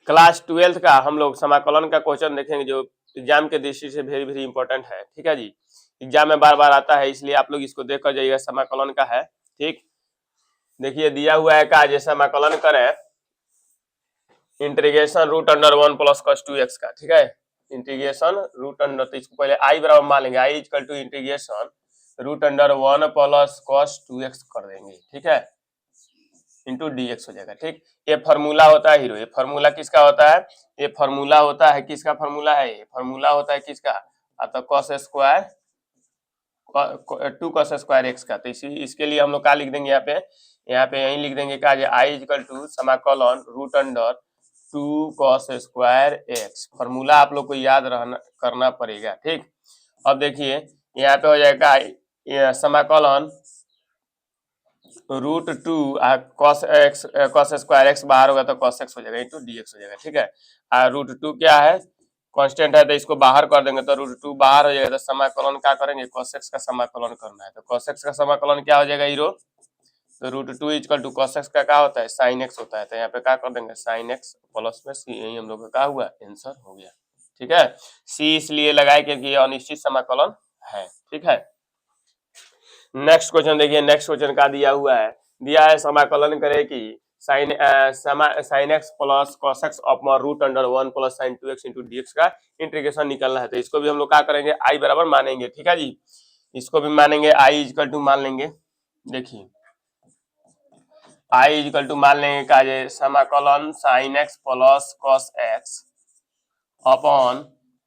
Class 12th का हम लोग समाकलन का क्वेश्चन देखेंगे जो एग्जाम के दृष्टि से वेरी वेरी इंपॉर्टेंट है। ठीक है जी, एग्जाम में बार बार आता है, इसलिए आप लोग इसको देख कर जाइएगा। समाकलन का है। ठीक, देखिए दिया हुआ है का जैसे समाकलन करें integration root under 1 plus cos 2x का। ठीक है, इंटीग्रेशन रूट अंडर, तो इसको पहले आई बराबर मान लेंगे, I equal to integration root under 1 plus cos 2x कर देंगे। ठीक है, इंटू dx हो जाएगा। ठीक, ये फार्मूला होता है हीरो। ये फार्मूला किसका होता है? ये फार्मूला होता है किसका? फार्मूला है, ये फार्मूला होता है किसका? तो cos square 2 cos square x का। तो इसके लिए हम लोग क्या लिख देंगे यहाँ पे यही लिख देंगे क्या? आई इक्वल टू समाकलन root under 2 cos square x. Formula आप लोग को याद रहना करना पड़ेगा। ठीक, अब देखिए यहाँ पे हो जाएगा समाकलन रूट 2 कॉस स्क्वायर एक्स बाहर होगा तो कॉस एक्स हो जाएगा इंटू dx हो जाएगा। ठीक है, रूट 2 क्या है? कांस्टेंट है, तो इसको बाहर कर देंगे तो रूट 2 बाहर हो जाएगा। तो समाकलन क्या करेंगे? cos x का समाकलन करना है, तो cos x का समाकलन क्या हो जाएगा हीरो? तो root 2 equal to cos x का क्या होता है? sin x होता है। तो यहाँ पे क्या कर देंगे? sin x प्लस में c, यही हम लोग का क्या हुआ? आंसर हो गया। ठीक है, c इसलिए लगाए क्योंकि ये अनिश्चित समाकलन है। ठीक है, नेक्स्ट क्वेश्चन देखिए। नेक्स्ट क्वेश्चन का दिया है समाकलन करे कि sine x plus cos x upon root under 1 plus sine 2x into dx का इंटीग्रेशन निकलना है। तो इसको भी हम लोग क्या करेंगे? आई बराबर मानेंगे। ठीक है जी, इसको भी मानेंगे, आई इक्वल टू मान लेंगे। देखिए आई इक्वल टू मान लेंगे का ये समाकलन sine x plus cos x upon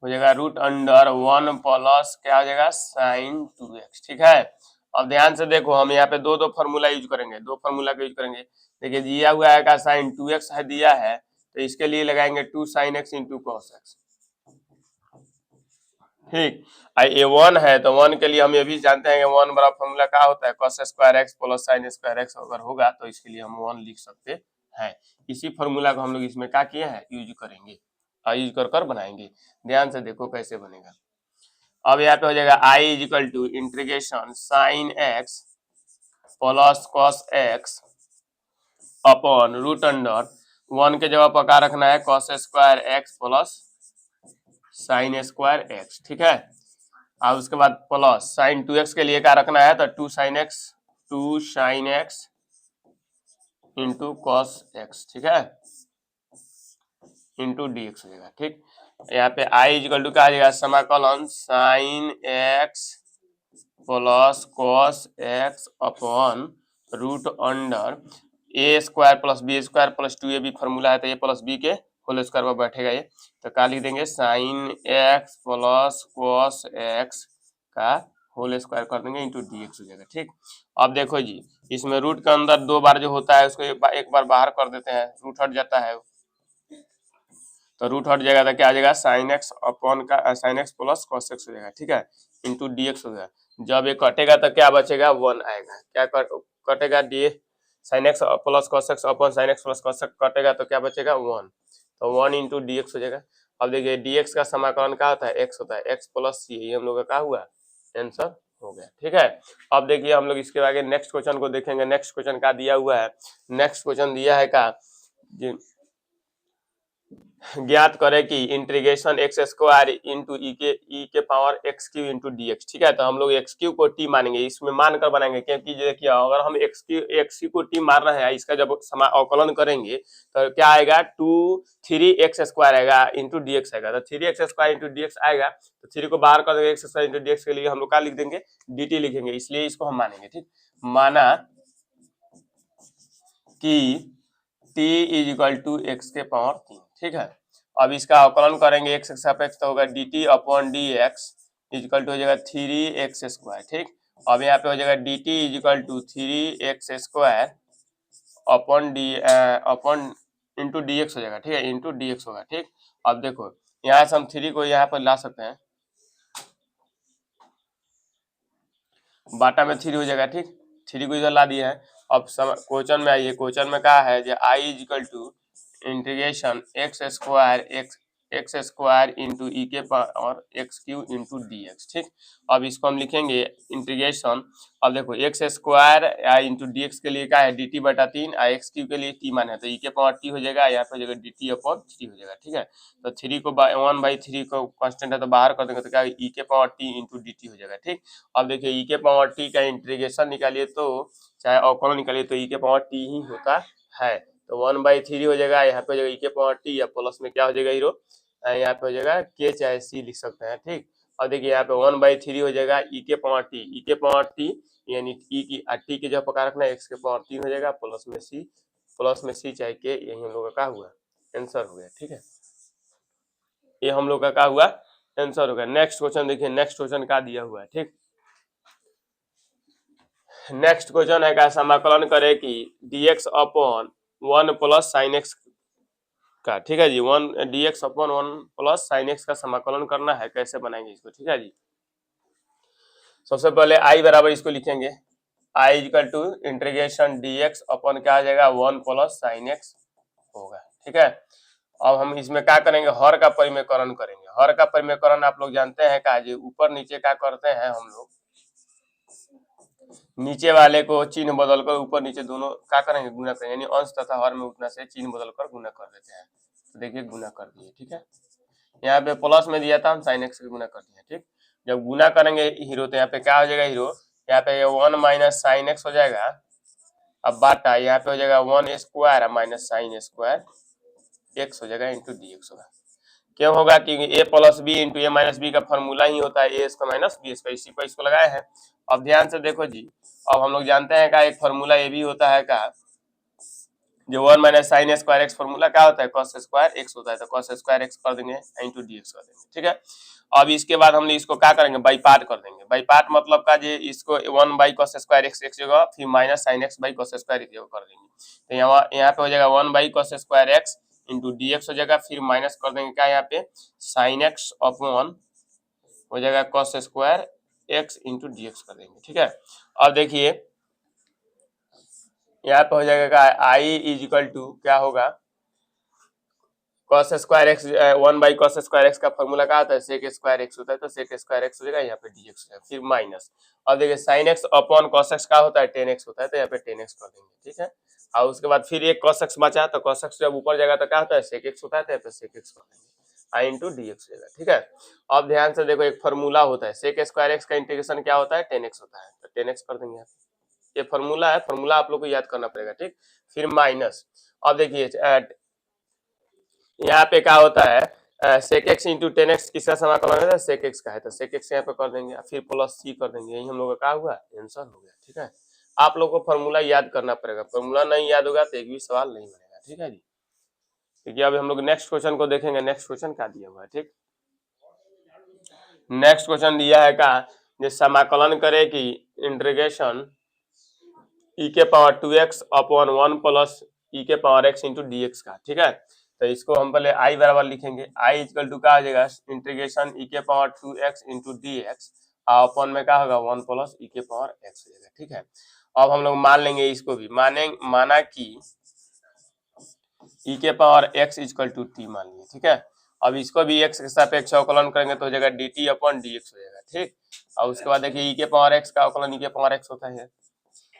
हो जाएगा रूट अंडर 1 प्लस क्या हो जाएगा? Sign 2x। ठीक है, अब ध्यान से देखो, हम यहाँ पे दो फार्मूला यूज करेंगे, दो फार्मूला का यूज करेंगे। देखिए दिया हुआ है का साइन 2x है दिया है, तो इसके लिए लगाएंगे 2 sine x into cos x. ठीक, ये 1 है तो 1 के लिए हम ये भी जानते हैं कि 1 बड़ा फार्मूला क्या होता है? Cos square x plus sine square x अगर होगा तो इसके लिए हम 1 लिख सकते हैं। इसी फार्मूला को हम लोग इसमें क्या किए हैं? यूज करेंगे, यूज कर बनाएंगे। ध्यान से देखो कैसे बनेगा। अब यहाँ पे हो जाएगा I equal to integration sine x plus cos x upon root under 1 के जगह पर क्या रखना है? Cos square x plus sine square x. ठीक है, और उसके बाद प्लस साइन 2x के लिए क्या रखना है? तो 2 sine x into cos x. ठीक है, इंटू dx हो जाएगा। ठीक, यहाँ पे आई इक्वल टू क्या आ जाएगा? समाकलन sine x plus cos x upon root under a square plus b square plus 2ab formula है, तो ए प्लस बी के होल स्क्वायर पर बैठेगा ये, तो क्या लिख देंगे? Sine x plus cos x का होल स्क्वायर कर देंगे इंटू dx हो जाएगा। ठीक, अब देखो जी, इसमें रूट के अंदर 2 बार जो होता है उसको एक बार बाहर कर देते हैं, रूट हट जाता है, तो रूट हट जाएगा तो क्या आ जाएगा? साइन एक्स अपॉन का sign x plus cos x हो जाएगा। ठीक है, इंटू dx हो गया। जब ये कटेगा तो क्या बचेगा? 1 आएगा। क्या कटेगा? D sign x plus cos x upon sine x plus cos x कटेगा तो क्या बचेगा? 1, तो 1 इंटू dx हो जाएगा। अब देखिए dx का समाकलन क्या होता है? x होता है, x प्लस सी, ये हम लोग का क्या हुआ? आंसर हो गया। ठीक है, अब देखिए हम लोग इसके आगे नेक्स्ट क्वेश्चन को देखेंगे। नेक्स्ट क्वेश्चन का दिया हुआ है, नेक्स्ट क्वेश्चन दिया है का ज्ञात करें कि integration x square into e के power x cube into d x. ठीक है, तो हम लोग एक्स क्यू को टी मानेंगे, इसमें मान कर बनाएंगे, क्योंकि देखिए अगर हम एक्स क्यू को टी मान रहे हैं, इसका जब अवकलन करेंगे तो क्या आएगा? 3 एक्स स्क्वायर आएगा इंटू डी एक्स आएगा, तो 3 x square into d x आएगा, तो 3 को बाहर कर देंगे, x square into d x के लिए हम लोग क्या लिख देंगे? डी टी लिखेंगे, इसलिए इसको हम मानेंगे। ठीक, माना कि t is equal to x के पावर 3। ठीक है, अब इसका अवकलन करेंगे एक्स के सापेक्ष, तो होगा d t upon d x is equal to हो जाएगा 3 एक्स स्क्वायर। ठीक, अब यहाँ पे हो जाएगा d t is equal to 3 x square upon into d x हो जाएगा। ठीक है, इंटू डी एक्स होगा। ठीक, अब देखो यहाँ से हम 3 को यहाँ पर ला सकते हैं, बाटा में 3 हो जाएगा। ठीक, 3 को इधर ला दिए हैं। अब क्वेश्चन में आइए, क्वेश्चन में क्या है? I is equal to integration x square x x square into e के power x cube into d x. ठीक, अब इसको हम लिखेंगे इंटीग्रेशन। अब देखो x square into d x के लिए क्या है, डी टी बटा 3, एक्स क्यू के लिए टी मान है तो ई के पावर टी हो जाएगा, यहाँ पे हो जाएगा डी टी अपॉन 3 हो जाएगा। ठीक है, तो 3 को 1/3 को कांस्टेंट है तो बाहर कर देंगे तो क्या ई के power T into D T हो जाएगा। ठीक, अब देखिए ई के पावर टी का इंटीग्रेशन निकालिए तो चाहे अवकलन निकालिए तो ई के पावर टी ही होता है, तो 1/3 हो जाएगा, यहाँ पे हो जाएगा ई के पावर टी या प्लस में क्या हो जाएगा हीरो, यहाँ पे हो जाएगा के चाहे सी लिख सकते हैं। ठीक, और देखिए यहाँ पे 1/3 हो जाएगा ई के पावर टी, ई के पावर टी यानी ई की टी के जगह पका रखना है, एक्स के पावर 3 हो जाएगा प्लस में सी चाहे के, यही हम लोग का क्या हुआ आंसर हो गया। ठीक है, ये हम लोग का क्या हुआ आंसर हो गया। नेक्स्ट क्वेश्चन देखिए, नेक्स्ट क्वेश्चन क्या दिया हुआ है। ठीक, नेक्स्ट क्वेश्चन है का समाकलन करे कि dx upon 1 plus sine x का। ठीक है जी, 1 dx upon 1 plus sine x का समाकलन करना है, कैसे बनाएंगे इसको। ठीक है जी, सबसे पहले आई बराबर इसको लिखेंगे, I equal to integration dx upon क्या आ जाएगा 1 प्लस साइन एक्स होगा। ठीक है, अब हम इसमें क्या करेंगे, हर का परिमेयकरण करेंगे। हर का परिमेयकरण आप लोग जानते हैं का जी, ऊपर नीचे क्या करते हैं हम लोग, नीचे वाले को चिन्ह बदलकर ऊपर नीचे दोनों क्या करेंगे गुना करेंगे, यानी अंश तथा हर में उतना से चिन्ह बदलकर गुना कर देते हैं। तो देखिए गुना कर दिए। ठीक है, यहाँ पे प्लस में दिया था हम साइन एक्स गुना कर दिए। ठीक, जब गुना करेंगे हीरो तो यहाँ पे क्या हो जाएगा हीरो, यहाँ पे 1 माइनस साइन एक्स हो जाएगा, अब बाटा यहाँ पे हो जाएगा 1 square minus sign square x हो जाएगा इंटू डी एक्स होगा। क्यों होगा, क्योंकि ए प्लस बी इंटू ए माइनस बी का फॉर्मूला ही होता है ए स्क्वायर माइनस बी स्क्वायर, इसी पर इसको लगाए हैं। अब ध्यान से देखो जी, अब हम लोग जानते हैं का एक फॉर्मूला ये भी होता है का, जो 1 minus sign square x formula क्या होता है, कॉस स्क्वायर एक्स होता है, तो कॉस स्क्वायर एक्स कर देंगे इंटू डी एक्स कर देंगे। ठीक है, अब इसके बाद हम इसको क्या करेंगे, बाई पार्ट कर देंगे। बाई पार्ट मतलब का जी, इसको 1 बाई कॉस स्क्वायर एक्स एक जगह, फिर minus sine x by cos square एक जगह कर देंगे, तो यहाँ पे हो जाएगा 1 by cos square x into d x हो जाएगा, फिर माइनस कर देंगे क्या यहाँ पे साइन एक्स अपॉन हो जाएगा cos square x into d x कर देंगे। ठीक है, अब देखिए यहाँ पे हो जाएगा आई इज इक्वल टू क्या होगा, cos square x 1 by cos square x का फॉर्मूला क्या होता है, सेक स्क्वायर एक्स होता है, तो सेक स्क्वायर एक्स हो जाएगा, यहाँ पे डी एक्स हो जाएगा, फिर माइनस। और देखिए sine x upon cos x का होता है टेन एक्स होता है, तो यहाँ पे टेन एक्स कर देंगे। ठीक है, और उसके बाद फिर एक कॉस एक्स बचा, तो कॉस एक्स जब ऊपर जाएगा तो क्या होता है सेक एक्स होता है, तो यहाँ पे सेक एक्स कर देंगे, आई इंटू डी एक्स हो जाएगा। ठीक है, अब ध्यान से देखो एक फॉर्मूला होता है सेक स्क्वायर एक्स का इंटीग्रेशन क्या होता है टेन एक्स होता है, तो टेन एक्स कर देंगे। ये फॉर्मूला है, फॉर्मूला आप लोग को याद करना पड़ेगा। ठीक, फिर माइनस। अब देखिए यहाँ पे क्या होता है sec x into tan x किसका समाकलन है, सेक एक्स का है, तो सेक एक्स यहाँ पे कर देंगे, फिर प्लस सी कर देंगे, यही हम लोग का क्या हुआ आंसर हो गया। ठीक है, आप लोग को फॉर्मूला याद करना पड़ेगा, फॉर्मूला नहीं याद होगा तो एक भी सवाल नहीं बनेगा। ठीक है जी, देखिए अभी हम लोग नेक्स्ट क्वेश्चन को देखेंगे, नेक्स्ट क्वेश्चन क्या दिया हुआ है। ठीक, नेक्स्ट क्वेश्चन दिया है का, जो समाकलन करे कि इंटीग्रेशन ई के पावर 2x अपॉन 1 प्लस ई के power x into d x का। ठीक है, तो इसको हम पहले आई बराबर लिखेंगे, आई इक्वल टू क्या आ जाएगा इंटीग्रेशन ई के power 2x into d x upon में क्या होगा 1 प्लस ई के पावर x हो जाएगा। ठीक है, अब हम लोग मान लेंगे इसको भी, माना कि ई के power x equal to t मान लिए। ठीक है, अब इसको भी x के सापेक्ष अवकलन करेंगे तो हो जाएगा d t upon d x हो जाएगा। ठीक, और उसके बाद देखिए ई के पावर x का अवकलन ई के पावर x होता है,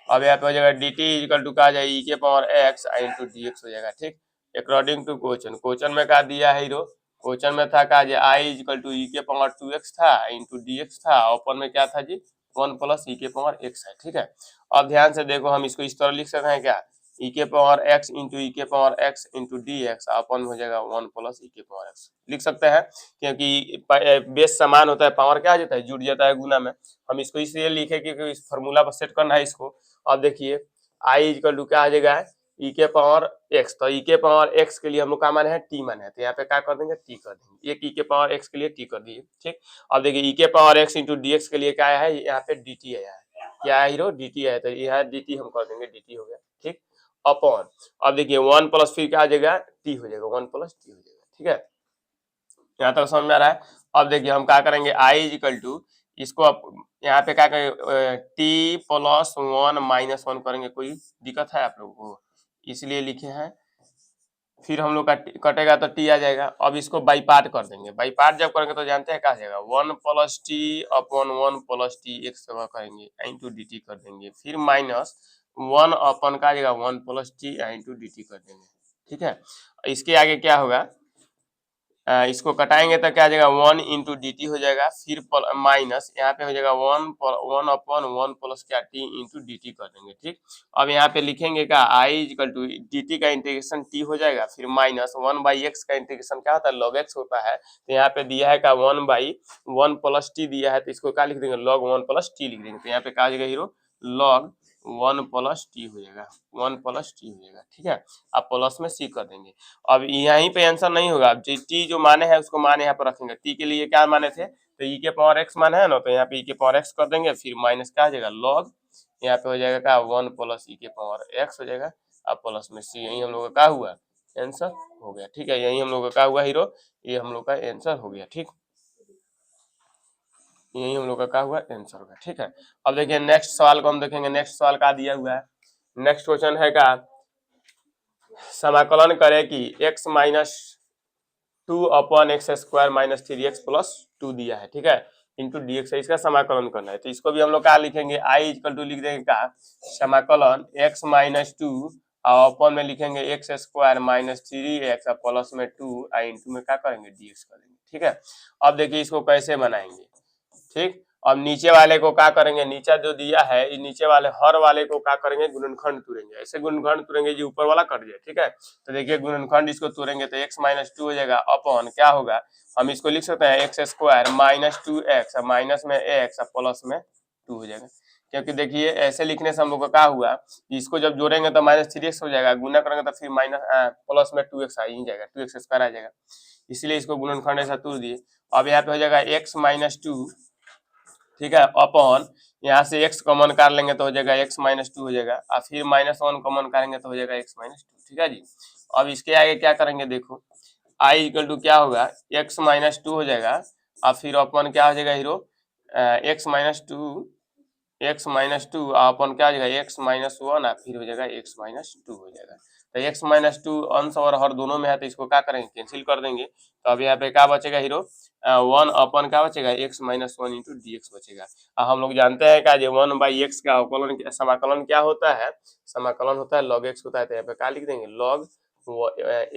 अब यहाँ पे हो जाएगा डी टी इक्वल टू क्या जाएगा ई के power x into d x हो जाएगा। ठीक, अकॉर्डिंग टू क्वेश्चन में क्या दिया है हीरो, क्वेश्चन में था क्या आई इक्वल टू ई के पावर 2x था इंटू डी एक्स था, ओपन में क्या था जी 1 प्लस ई के पावर x है। ठीक है, अब ध्यान से देखो हम इसको इस तरह लिख सकते हैं क्या, ई के पावर x इंटू ई के power x into d x upon हो जाएगा 1 प्लस ई के पावर x लिख सकते हैं, क्योंकि बेस समान होता है, पावर क्या आ जाता है जुड़ जाता है गुना में। हम इसको इसलिए लिखे क्योंकि इस फॉर्मूला पर सेट करना है इसको। अब देखिए आई इक्वल टू क्या आ जाएगा ई के पावर एक्स, तो ई के पावर एक्स के लिए हम लोग का मान है टी मान है, तो यहाँ पे क्या कर देंगे टी कर देंगे, एक ई के पावर एक्स के लिए टी कर दिए। ठीक, अब देखिए ई के power x into d x के लिए क्या है, यहाँ पे डी टी आया है, क्या है हीरो डी टी है, तो यहाँ डी टी हम कर देंगे, डी टी हो गया। ठीक, अपॉन अब देखिए 1 प्लस फिर क्या आ जाएगा टी हो जाएगा, 1 प्लस टी हो जाएगा। ठीक है, यहाँ तक समझ में आ रहा है। अब देखिए हम क्या करेंगे आई इक्वल टू इसको यहाँ पे क्या करेंगे टी प्लस 1 माइनस 1 करेंगे, कोई दिक्कत है आप लोगों को, इसलिए लिखे हैं फिर हम लोग का कटेगा तो टी आ जाएगा। अब इसको बाई पार्ट कर देंगे, बाई पार्ट जब करेंगे तो जानते हैं क्या आ जाएगा, 1 + t/1 + t x करेंगे इंटू डी टी कर देंगे, फिर माइनस 1 का आ जाएगा 1 + t इंटू डी टी कर देंगे। ठीक है, इसके आगे क्या होगा, इसको कटाएंगे तो क्या आ जाएगा 1 × dt हो जाएगा, फिर माइनस यहाँ पे हो जाएगा 1/1 क्या टी इंटू डी टी कर देंगे। ठीक, अब यहाँ पे लिखेंगे का i = dt का इंटीग्रेशन t हो जाएगा, फिर माइनस 1/x का इंटीग्रेशन क्या होता है log x होता है, तो यहाँ पे दिया है का 1/1 + t दिया है, तो इसको क्या लिख देंगे log 1 + t लिख देंगे, तो यहाँ पे क्या आ जाएगा हीरो log 1 + t हो जाएगा, 1 + t हो जाएगा। ठीक है, आप प्लस में सी कर देंगे। अब यहीं पे आंसर नहीं होगा, टी जो माने है उसको माने यहाँ पर रखेंगे, टी के लिए क्या माने थे, तो ई के पावर एक्स माने है ना, तो यहाँ पे ई के पावर एक्स कर देंगे, फिर माइनस क्या आ जाएगा लॉग, यहाँ पे हो जाएगा क्या 1 + ई के पावर एक्स हो जाएगा, अब प्लस में सी, यही हम लोग का क्या हुआ आंसर हो गया। ठीक है, यही हम लोग का क्या हुआ हीरो, ये हम लोग का आंसर हो गया। ठीक, यही हम लोग का क्या हुआ आंसर होगा। ठीक है, अब देखिए नेक्स्ट सवाल को हम देखेंगे, नेक्स्ट सवाल का दिया हुआ है, नेक्स्ट क्वेश्चन है का समाकलन करें कि x-2/x² - 3x + 2 दिया है। ठीक है, इंटू डी एक्स, इसका समाकलन करना है, तो इसको भी हम लोग क्या लिखेंगे, i = लिख देंगे का समाकलन x-2 और अपन में लिखेंगे x² - 3x और प्लस में 2 इंटू में क्या करेंगे dx कर देंगे। ठीक है, अब देखिए इसको कैसे बनाएंगे। ठीक, अब नीचे वाले को क्या करेंगे, नीचे जो दिया है इस नीचे वाले हर वाले को क्या करेंगे गुणनखंड तोड़ेंगे, ऐसे गुणनखंड तोड़ेंगे जो ऊपर वाला कट जाए। ठीक है, तो देखिए गुणनखंड इसको तोड़ेंगे तो x-2 हो जाएगा, अपॉन क्या होगा, हम इसको लिख सकते हैं x² - 2x माइनस में x प्लस में 2 हो जाएगा, क्योंकि देखिए ऐसे लिखने से हम लोग का क्या हुआ, इसको जब जोड़ेंगे तो -3x हो जाएगा, गुना करेंगे तो फिर माइनस प्लस में 2x आ ही जाएगा, 2x² आ जाएगा, इसलिए इसको गुणनखंड ऐसा तोड़ दिए। अब यहाँ पे हो जाएगा x-2, ठीक है, अपॉन यहाँ से x कॉमन कर लेंगे तो हो जाएगा x-2 हो जाएगा, और फिर -1 कॉमन करेंगे तो हो जाएगा x-2। ठीक है जी, अब इसके आगे क्या करेंगे, देखो i = क्या होगा x-2 हो जाएगा, और फिर अपन क्या हो जाएगा हीरो x-2 अपन क्या हो जाएगा x-1 और फिर हो जाएगा x-2 हो जाएगा, तो x-2 अंश और हर दोनों में है, तो इसको क्या करेंगे कैंसिल कर देंगे, तो अब यहाँ पे क्या बचेगा हीरो 1 अपन क्या बचेगा x-1 इंटू डी एक्स बचेगा। हम लोग जानते हैं क्या जो 1/x का अवकलन समाकलन क्या होता है, समाकलन होता है log x होता है, तो यहाँ पे क्या लिख देंगे log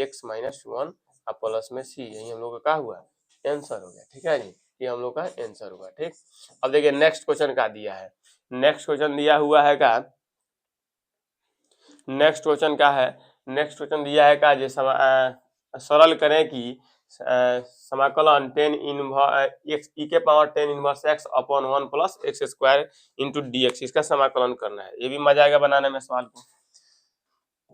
x-1 और प्लस में c, यही हम लोग का क्या हुआ आंसर हो गया। ठीक है जी, ये हम लोग का आंसर होगा। ठीक, अब देखिए नेक्स्ट क्वेश्चन का दिया है, नेक्स्ट क्वेश्चन दिया हुआ है का, नेक्स्ट क्वेश्चन क्या है, नेक्स्ट क्वेश्चन दिया है का जो सरल करें कि समाकलन 10 x e के power 10 inverse x upon 1 + x² into d x, इसका समाकलन करना है, ये भी मजा आएगा बनाने में सवाल को,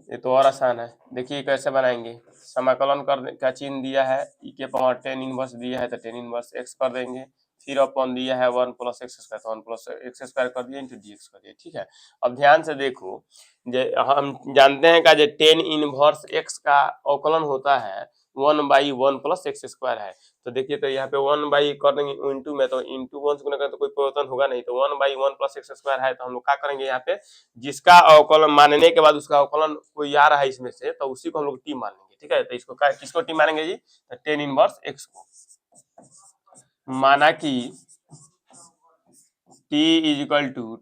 ये तो और आसान है। देखिए कैसे बनाएंगे, समाकलन कर का चिन्ह दिया है, e के पावर 10 इनवर्स दिया है तो 10 इनवर्स x कर देंगे, फिर अपॉन दिया है 1 + x² तो 1 + x² कर दिए इंटू dx कर दिए। ठीक है, अब ध्यान से देखो, हम जानते हैं का जो 10 इनवर्स x का अवकलन होता है 1/1 + x² है, तो देखिए तो यहाँ पे 1 कर देंगे इंटू में, तो इंटू 1 से गुना करें तो कोई परिवर्तन होगा नहीं, तो 1/1 + x² है, तो हम लोग क्या करेंगे यहाँ पे जिसका अवकलन मानने के बाद उसका अवकलन कोई आ रहा है इसमें से, तो उसी को हम लोग टी मान लेंगे। ठीक है, तो इसको किसको टी मानेंगे जी, तो 10 इनवर्स x को, माना कि t =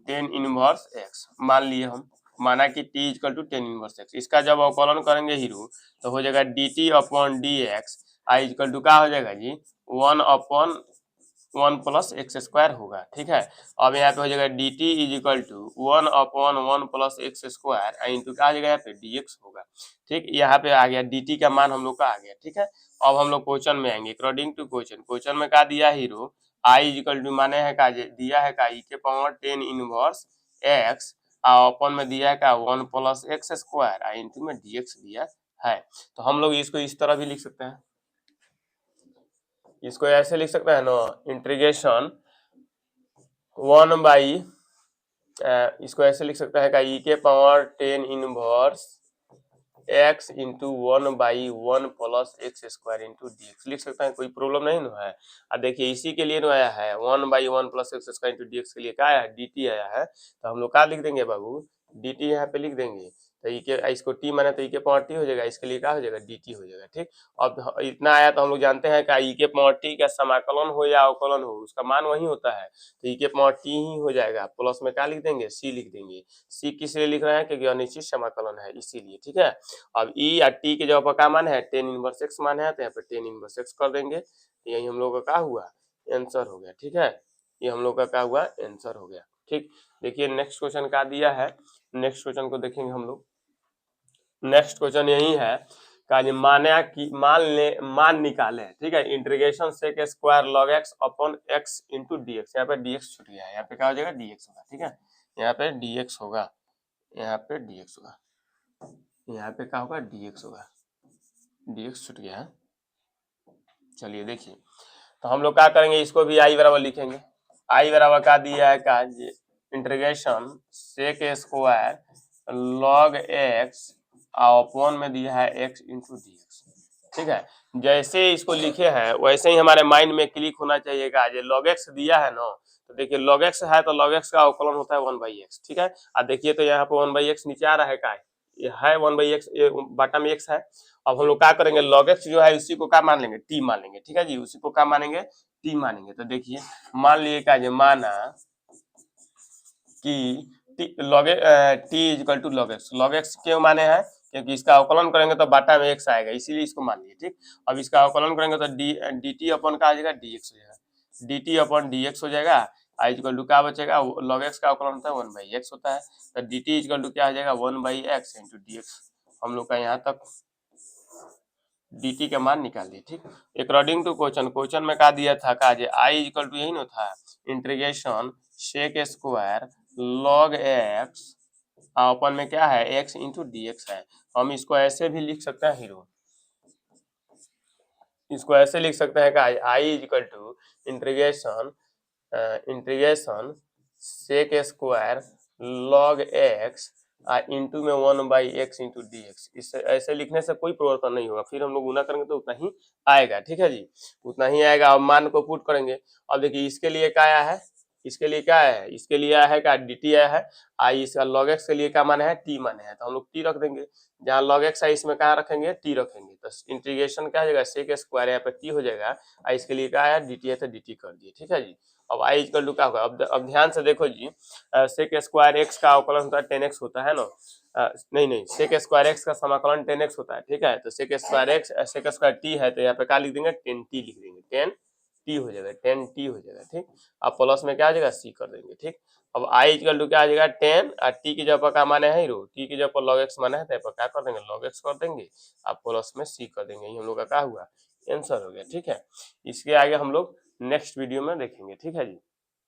10 इनवर्स x, मान लिए हम, माना कि t = 10 इनवर्स x, इसका जब अवकलन करेंगे हीरो तो हो जाएगा dt अपॉन dx, i = क्या हो जाएगा जी 1/1 + x² होगा। ठीक है, अब यहाँ पे हो जाएगा dt = 1/1 + x² इंटू क्या आ जाएगा यहाँ पे dx होगा। ठीक, यहाँ पे आ गया dt का मान हम लोग का आ गया। ठीक है, अब हम लोग क्वेश्चन में आएंगे, अकॉर्डिंग टू क्वेश्चन, क्वेश्चन में क्या दिया हीरो i = माने है का दिया है का e के पावर 10 इनवर्स x और अपन में दिया है का 1 + x² इंटू में dx दिया है, तो हम लोग इसको इस तरह भी लिख सकते हैं, इसको ऐसे लिख सकते हैं ना, इंटीग्रेशन 1 इसको ऐसे लिख सकता है का e के power 10 inverse x into 1/1 + x² into dx लिख सकते हैं, कोई प्रॉब्लम नहीं ना है। अब देखिए इसी के लिए आया है 1/1 + x² इंटू dx के लिए क्या आया है dt आया है, तो हम लोग क्या लिख देंगे बाबू dt यहाँ पे लिख देंगे, तो ई के इसको टी माने तो ई के पावर टी हो जाएगा, इसके लिए क्या हो जाएगा डी टी हो जाएगा। ठीक, अब इतना आया तो हम लोग जानते हैं कि ई के पावर टी का समाकलन हो या अवकलन हो उसका मान वही होता है, तो ई के पावर टी ही हो जाएगा। प्लस में क्या लिख देंगे, सी लिख देंगे। सी किस लिए लिख रहे हैं, क्योंकि अनिश्चित समाकलन है इसीलिए। ठीक है, अब ई या टी के जगह पर क्या मान है, टेन इनवर्स एक्स मान है, तो यहाँ पे टेन इनवर्स एक्स कर देंगे। यही हम लोग का क्या हुआ, आंसर हो गया। ठीक है, ये हम लोग का क्या हुआ, आंसर हो गया। ठीक, देखिए नेक्स्ट क्वेश्चन क्या दिया है, नेक्स्ट क्वेश्चन को देखेंगे हम लोग। नेक्स्ट क्वेश्चन यही है का माना कि मान निकाले। ठीक है, integration sec square log x upon x into d x. यहाँ पे डी एक्स छूट गया है, यहाँ पे क्या हो जाएगा डी एक्स होगा। ठीक है, यहाँ पे डी एक्स होगा, यहाँ पे डी एक्स होगा, यहाँ पे क्या होगा डी एक्स होगा, डी एक्स छूट गया है। चलिए देखिए, तो हम लोग क्या करेंगे, इसको भी आई बराबर लिखेंगे। आई बराबर क्या दिया है का, integration sec square log x upon में दिया है एक्स इंटू डी एक्स। ठीक है, जैसे इसको लिखे हैं वैसे ही हमारे माइंड में क्लिक होना चाहिएगा। जो log x दिया है ना, तो देखिए log x है तो log x का अवकलन होता है 1/x। ठीक है, अब देखिए तो यहाँ पे 1/x नीचे आ रहा है, का ये है 1/x, ये बाटा में x है। अब हम लोग क्या करेंगे, log x जो है उसी को क्या मान लेंगे, t मान लेंगे। ठीक है जी, उसी को क्या मानेंगे, t मानेंगे। तो देखिए मान लिए का जो माना कि t equal to log x क्यों माने हैं, क्योंकि इसका अवकलन करेंगे तो बाटा में एक्स आएगा, इसीलिए इसको मान लिए। ठीक, अब इसका अवकलन करेंगे तो डी टी अपन का आ जाएगा डी एक्स हो जाएगा, डी टी अपन डी एक्स हो जाएगा। आई इक्वल टू क्या बचेगा, लॉग एक्स का अवकलन होता है 1/x होता है, तो डी टी इक्वल टू क्या आ जाएगा 1/x इंटू डी एक्स। हम लोग का यहाँ तक dt का मान निकाल दिए। ठीक, अकॉर्डिंग टू क्वेश्चन, क्वेश्चन में क्या दिया था का जे i इक्वल टू यही ना था, integration sec square log x upon में क्या है x इंटू डी एक्स है। हम इसको ऐसे भी लिख सकते हैं हीरो, इसको ऐसे लिख सकते हैं का i equal to integration integration sec square log x into में 1/x इंटू डी एक्स। इससे ऐसे लिखने से कोई परिवर्तन नहीं होगा, फिर हम लोग गुना करेंगे तो उतना ही आएगा। ठीक है जी, उतना ही आएगा। अब मान को पुट करेंगे। अब देखिए इसके लिए क्या आया है, इसके लिए क्या है, इसके लिए आया है का डी टी आया है, आई इसका लॉग एक्स के लिए क्या माने है, टी माने है, तो हम लोग टी रख देंगे। जहाँ लॉग एक्स है इसमें क्या रखेंगे, टी रखेंगे। तो इंटीग्रेशन क्या हो जाएगा, सेक स्क्वायर यहाँ पे टी हो जाएगा, आई इसके लिए क्या आया डी टी है तो डी टी कर दिए। ठीक है जी, अब आई इक्वल टू क्या होगा, अब ध्यान से देखो जी, सेक स्क्वायर एक्स का अवकलन होता है 10x होता है ना, नहीं सेक स्क्वायर एक्स का समाकलन 10x होता है। ठीक है, तो sec square x sec square t है, तो यहाँ पे क्या लिख देंगे 10t लिख देंगे, 10t हो जाएगा, 10t हो जाएगा। ठीक, अब प्लस में क्या आ जाएगा c कर देंगे। ठीक, अब i इक्वल टू क्या आ जाएगा 10 और t की जगह पर क्या माने है रो, t की जगह पर log x माने है, तो क्या कर देंगे log x कर देंगे, अब प्लस में c कर देंगे। ये हम लोग का क्या हुआ, आंसर हो गया। ठीक है, इसके आगे हम लोग नेक्स्ट वीडियो में देखेंगे। ठीक है जी।